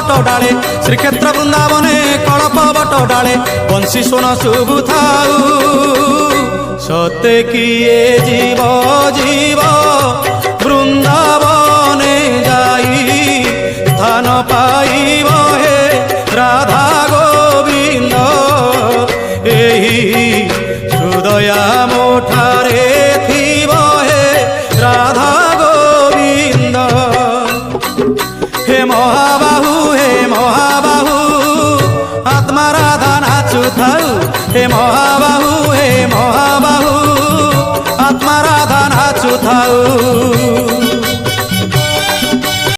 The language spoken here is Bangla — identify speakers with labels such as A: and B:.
A: বট ডালে শ্রীক্ষেত্র বৃন্দাবনে কলপ বট ডালে বংশী শোন শুভু থাউ সত্যে কিয়ে জীব জীব বৃন্দাবনে যাই স্থান পাইব হে রাধা গোবিন্দ এই হৃদয়া মোঠারে থিব হে রাধা গোবিন্দ হে মহাবাহু আত্মা রাধা নাচু থাউ হে মহাবাহু আত্মা রাধা নাচু থাউ